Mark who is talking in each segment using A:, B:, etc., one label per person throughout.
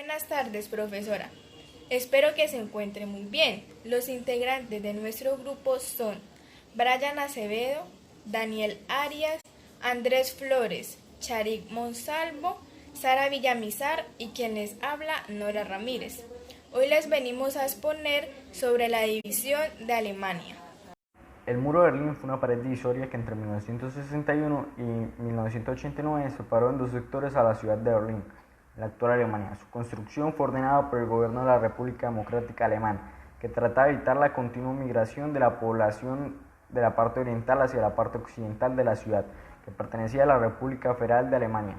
A: Buenas tardes, profesora. Espero que se encuentre muy bien. Los integrantes de nuestro grupo son Brian Acevedo, Daniel Arias, Andrés Flores, Charik Monsalvo, Sara Villamizar y quien les habla, Nora Ramírez. Hoy les venimos a exponer sobre la división de Alemania.
B: El muro de Berlín fue una pared divisoria que entre 1961 y 1989 separó en dos sectores a la ciudad de Berlín, la actual Alemania. Su construcción fue ordenada por el gobierno de la República Democrática Alemana, que trataba de evitar la continua migración de la población de la parte oriental hacia la parte occidental de la ciudad, que pertenecía a la República Federal de Alemania.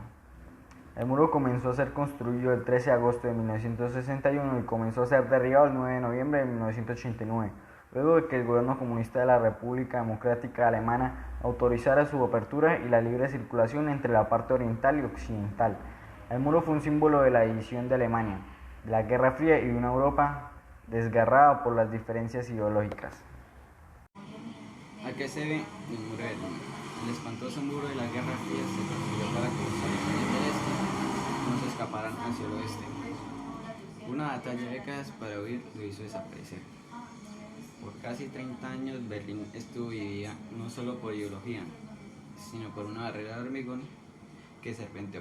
B: El muro comenzó a ser construido el 13 de agosto de 1961 y comenzó a ser derribado el 9 de noviembre de 1989, luego de que el gobierno comunista de la República Democrática Alemana autorizara su apertura y la libre circulación entre la parte oriental y occidental. El muro fue un símbolo de la división de Alemania, de la Guerra Fría y de una Europa desgarrada por las diferencias ideológicas.
C: ¿A qué se ve el muro de Berlín? El espantoso muro de la Guerra Fría se construyó para que los alemanes del este no se escaparan hacia el oeste. Una batalla de décadas para huir lo hizo desaparecer. Por casi 30 años Berlín estuvo dividida no solo por ideología, sino por una barrera de hormigón que serpenteó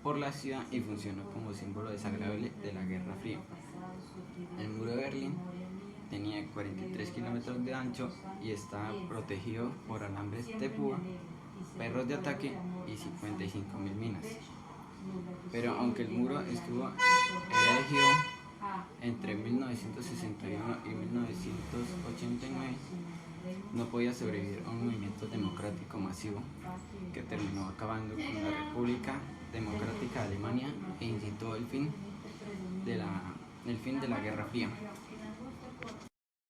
C: por la ciudad y funcionó como símbolo desagradable de la Guerra Fría. El muro de Berlín tenía 43 kilómetros de ancho y estaba protegido por alambres de púa, perros de ataque y 55.000 minas. Pero aunque el muro estuvo erigido entre 1961 y 1989, no podía sobrevivir a un movimiento democrático masivo que terminó acabando con la República Democrática de Alemania e incitó el fin de la Guerra Fría.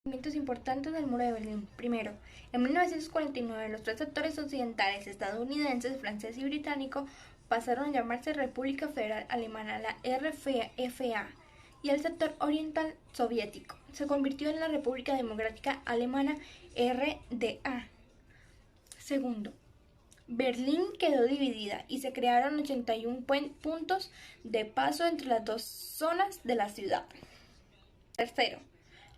D: Momentos importantes del muro de Berlín. Primero, en 1949 los tres sectores occidentales estadounidenses, francés y británico pasaron a llamarse República Federal Alemana, la RFA, y el sector oriental soviético se convirtió en la República Democrática Alemana, RDA. Segundo, Berlín quedó dividida y se crearon 81 puntos de paso entre las dos zonas de la ciudad. Tercero,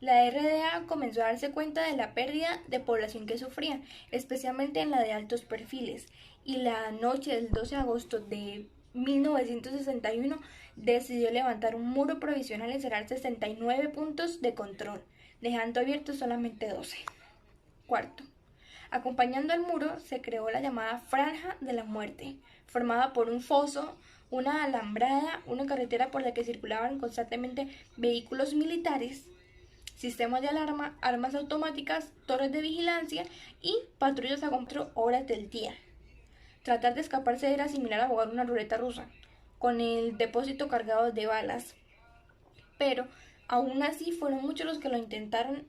D: la RDA comenzó a darse cuenta de la pérdida de población que sufría, especialmente en la de altos perfiles, y la noche del 12 de agosto de 1961 decidió levantar un muro provisional y cerrar 69 puntos de control, dejando abiertos solamente 12. Cuarto, acompañando al muro se creó la llamada Franja de la Muerte, formada por un foso, una alambrada, una carretera por la que circulaban constantemente vehículos militares, sistemas de alarma, armas automáticas, torres de vigilancia y patrullas a 4 horas del día. Tratar de escaparse era similar a jugar una ruleta rusa, con el depósito cargado de balas. Pero aún así fueron muchos los que lo intentaron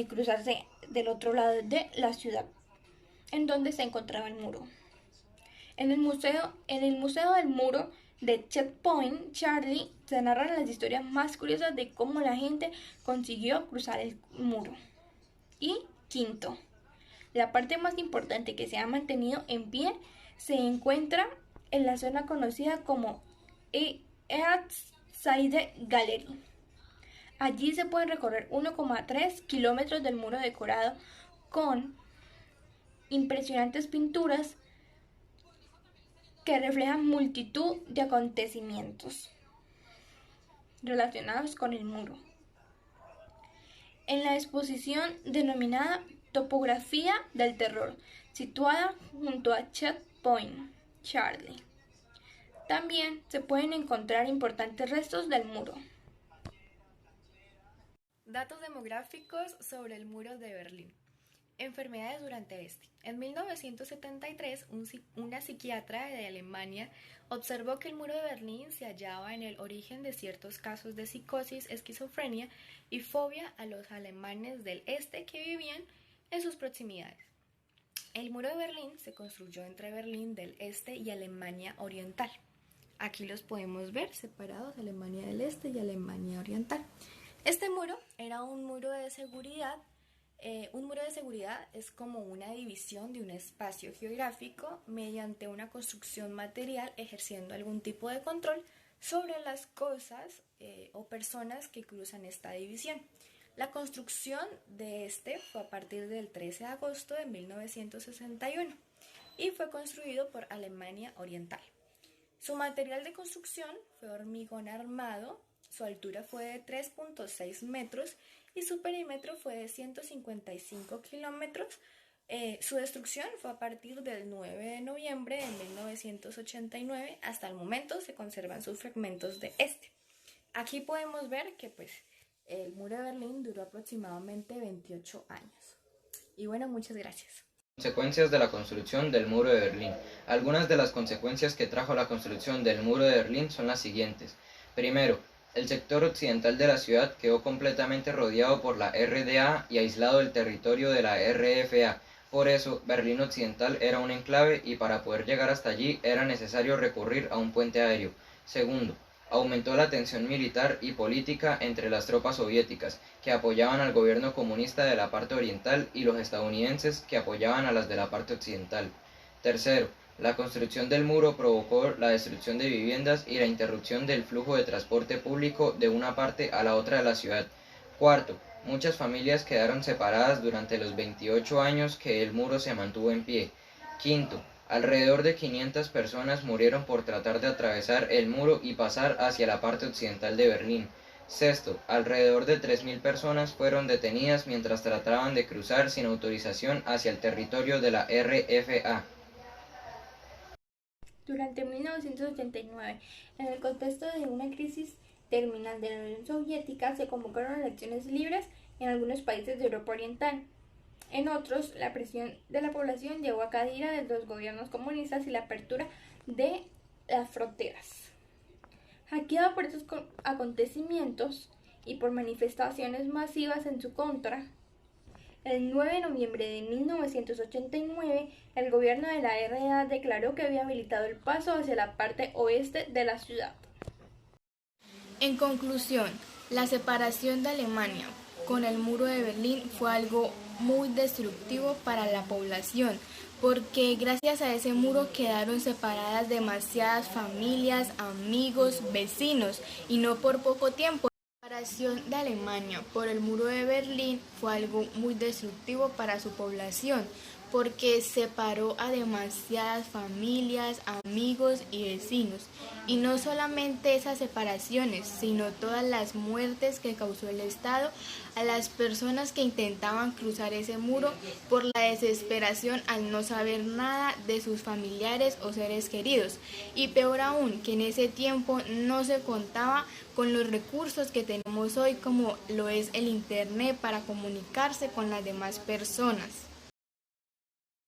D: cruzarse del otro lado de la ciudad, en donde se encontraba el muro. En el museo del muro de Checkpoint Charlie se narran las historias más curiosas de cómo la gente consiguió cruzar el muro. Y quinto, la parte más importante que se ha mantenido en pie se encuentra en la zona conocida como Erzside Gallery. Allí se pueden recorrer 1,3 kilómetros del muro decorado con impresionantes pinturas que reflejan multitud de acontecimientos relacionados con el muro. En la exposición denominada Topografía del Terror, situada junto a Checkpoint Charlie, también se pueden encontrar importantes restos del muro.
A: Datos demográficos sobre el muro de Berlín. Enfermedades durante este. En 1973, una psiquiatra de Alemania observó que el muro de Berlín se hallaba en el origen de ciertos casos de psicosis, esquizofrenia y fobia a los alemanes del este que vivían en sus proximidades. El muro de Berlín se construyó entre Berlín del Este y Alemania Oriental. Aquí los podemos ver separados, Alemania del Este y Alemania Oriental. Este muro era un muro de seguridad. Un muro de seguridad es como una división de un espacio geográfico mediante una construcción material ejerciendo algún tipo de control sobre las cosas o personas que cruzan esta división. La construcción de este fue a partir del 13 de agosto de 1961 y fue construido por Alemania Oriental. Su material de construcción fue hormigón armado, su altura fue de 3.6 metros y su perímetro fue de 155 kilómetros. Su destrucción fue a partir del 9 de noviembre de 1989. Hasta el momento se conservan sus fragmentos de este. Aquí podemos ver que el muro de Berlín duró aproximadamente 28 años. Y bueno, muchas gracias.
E: Consecuencias de la construcción del muro de Berlín. Algunas de las consecuencias que trajo la construcción del muro de Berlín son las siguientes. Primero, el sector occidental de la ciudad quedó completamente rodeado por la RDA y aislado del territorio de la RFA. Por eso, Berlín Occidental era un enclave y para poder llegar hasta allí era necesario recurrir a un puente aéreo. Segundo, aumentó la tensión militar y política entre las tropas soviéticas, que apoyaban al gobierno comunista de la parte oriental, y los estadounidenses, que apoyaban a las de la parte occidental. Tercero, la construcción del muro provocó la destrucción de viviendas y la interrupción del flujo de transporte público de una parte a la otra de la ciudad. Cuarto, muchas familias quedaron separadas durante los 28 años que el muro se mantuvo en pie. Quinto, alrededor de 500 personas murieron por tratar de atravesar el muro y pasar hacia la parte occidental de Berlín. Sexto, alrededor de 3.000 personas fueron detenidas mientras trataban de cruzar sin autorización hacia el territorio de la RFA.
D: Durante 1989, en el contexto de una crisis terminal de la Unión Soviética, se convocaron elecciones libres en algunos países de Europa Oriental. En otros, la presión de la población llevó a la ira de los gobiernos comunistas y la apertura de las fronteras. Hackeado por estos acontecimientos y por manifestaciones masivas en su contra, el 9 de noviembre de 1989, el gobierno de la RDA declaró que había habilitado el paso hacia la parte oeste de la ciudad.
A: En conclusión, la separación de Alemania con el muro de Berlín fue algo muy destructivo para la población, porque gracias a ese muro quedaron separadas demasiadas familias, amigos, vecinos, y no por poco tiempo. La separación de Alemania por el muro de Berlín fue algo muy destructivo para su población, porque separó a demasiadas familias, amigos y vecinos. Y no solamente esas separaciones, sino todas las muertes que causó el Estado a las personas que intentaban cruzar ese muro por la desesperación al no saber nada de sus familiares o seres queridos. Y peor aún, que en ese tiempo no se contaba con los recursos que tenemos hoy, como lo es el Internet, para comunicarse con las demás personas.